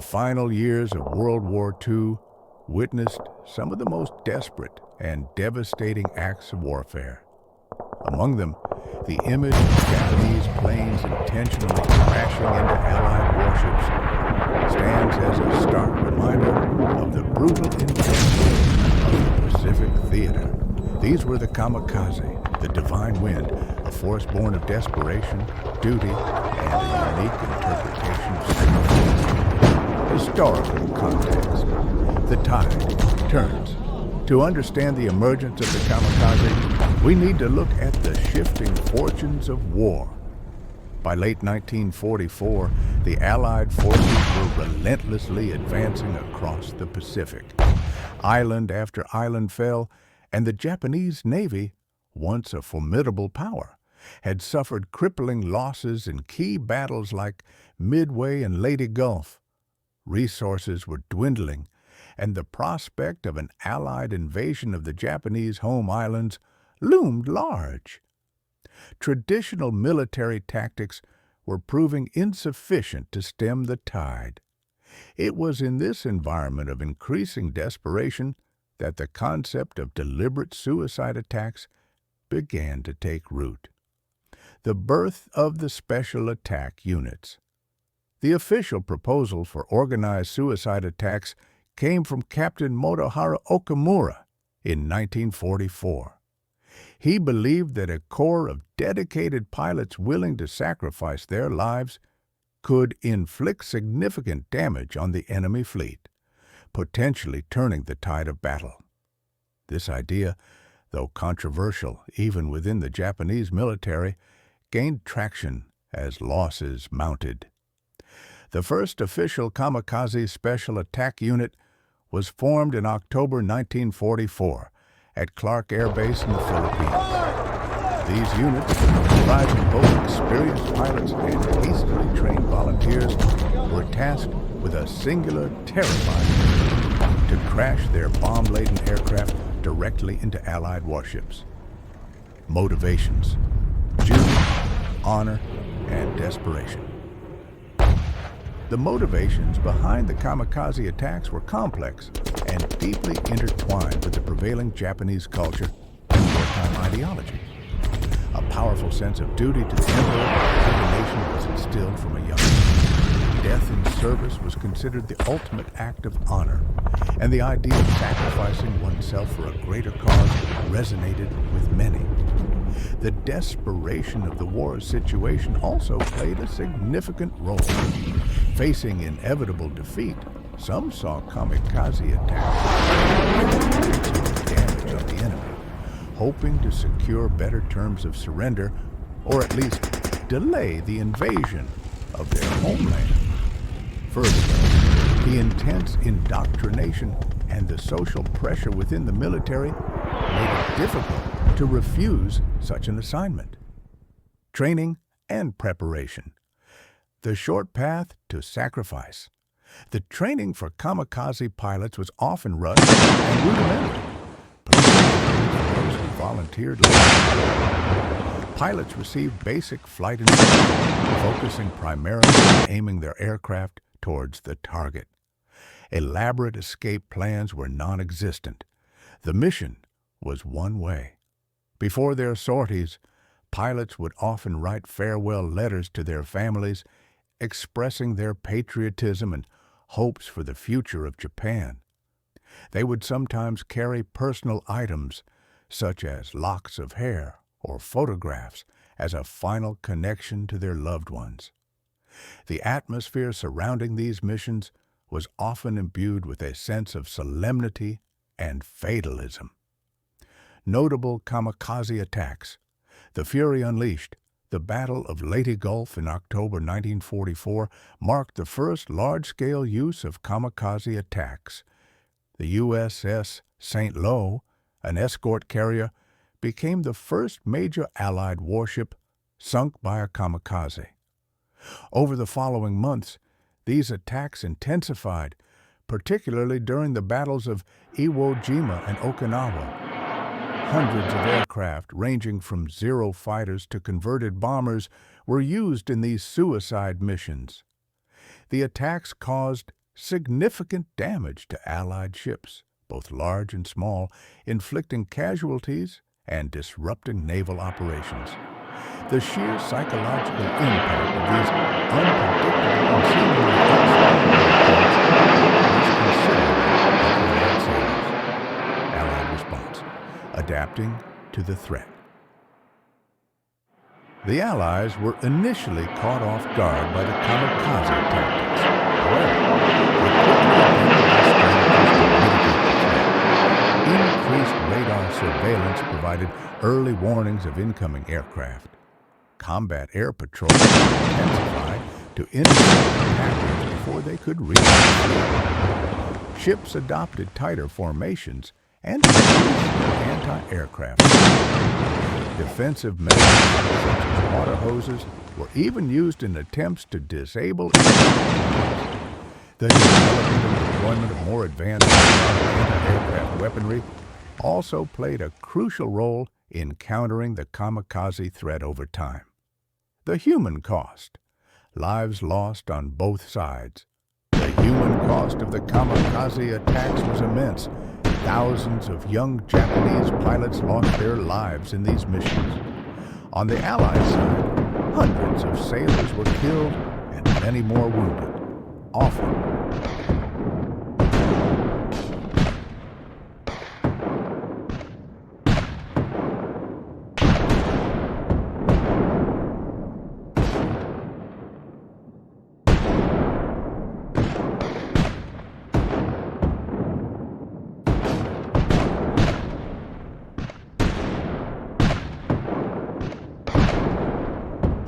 final years of World War II witnessed some of the most desperate and devastating acts of warfare. Among them, the image of Japanese planes intentionally crashing into Allied warships stands as a stark reminder of the brutal intensity of the Pacific theater. These were the Kamikaze, the divine wind, a force born of desperation, duty, and a unique interpretation of sacrifice. Historical context. The tide turns. To understand the emergence of the Kamikaze, we need to look at the shifting fortunes of war. By late 1944, the Allied forces were relentlessly advancing across the Pacific. Island after island fell, and the Japanese Navy, once a formidable power, had suffered crippling losses in key battles like Midway and Leyte Gulf. Resources were dwindling, and the prospect of an Allied invasion of the Japanese home islands loomed large. Traditional military tactics were proving insufficient to stem the tide. It was in this environment of increasing desperation that the concept of deliberate suicide attacks began to take root. The birth of the Special Attack Units. The official proposal for organized suicide attacks came from Captain Motoharu Okamura in 1944. He believed that a corps of dedicated pilots willing to sacrifice their lives could inflict significant damage on the enemy fleet, potentially turning the tide of battle. This idea, though controversial even within the Japanese military, gained traction as losses mounted. The first official Kamikaze Special Attack Unit was formed in October 1944 at Clark Air Base in the Philippines. These units, comprising both experienced pilots and hastily trained volunteers, were tasked with a singular, terrifying mission to crash their bomb-laden aircraft directly into Allied warships. Motivations: duty, honor, and desperation. The motivations behind the Kamikaze attacks were complex and deeply intertwined with the prevailing Japanese culture and wartime ideology. A powerful sense of duty to the emperor and the nation was instilled from a young age. Death in service was considered the ultimate act of honor, and the idea of sacrificing oneself for a greater cause resonated with many. The desperation of the war situation also played a significant role. Facing inevitable defeat, some saw kamikaze attacks as damage on the enemy, hoping to secure better terms of surrender or at least delay the invasion of their homeland. Furthermore, the intense indoctrination and the social pressure within the military made it difficult to refuse such an assignment. Training and preparation. The short path to sacrifice. The training for kamikaze pilots was often rushed and rudimentary, particularly for those who volunteered later. Pilots received basic flight instruction, focusing primarily on aiming their aircraft towards the target. Elaborate escape plans were non-existent. The mission was one way. Before their sorties, pilots would often write farewell letters to their families, expressing their patriotism and hopes for the future of Japan. They would sometimes carry personal items, such as locks of hair or photographs, as a final connection to their loved ones. The atmosphere surrounding these missions was often imbued with a sense of solemnity and fatalism. Notable kamikaze attacks: the Fury Unleashed. The Battle of Leyte Gulf in October 1944 marked the first large-scale use of kamikaze attacks. The USS St. Lo, an escort carrier, became the first major Allied warship sunk by a kamikaze. Over the following months, these attacks intensified, particularly during the battles of Iwo Jima and Okinawa. Hundreds of aircraft, ranging from Zero fighters to converted bombers, were used in these suicide missions. The attacks caused significant damage to Allied ships, both large and small, inflicting casualties and disrupting naval operations. The sheer psychological impact of these unpredictable and seemingly unstoppable was considerable. Allied response, adapting to the threat. The Allies were initially caught off guard by the kamikaze tactics. However, they quickly adapted their strategies to mitigate the threat. Increased radar surveillance provided early warnings of incoming aircraft. Combat air patrols were intensified to intercept attackers before they could reach the field. Ships adopted tighter formations and increased their anti-aircraft. Defensive measures such as water hoses were even used in attempts to disable aircraft. The development and deployment of more advanced anti-aircraft weaponry also played a crucial role in countering the kamikaze threat over time. The human cost, lives lost on both sides. The human cost of the kamikaze attacks was immense. Thousands of young Japanese pilots lost their lives in these missions. On the Allied side, hundreds of sailors were killed and many more wounded, often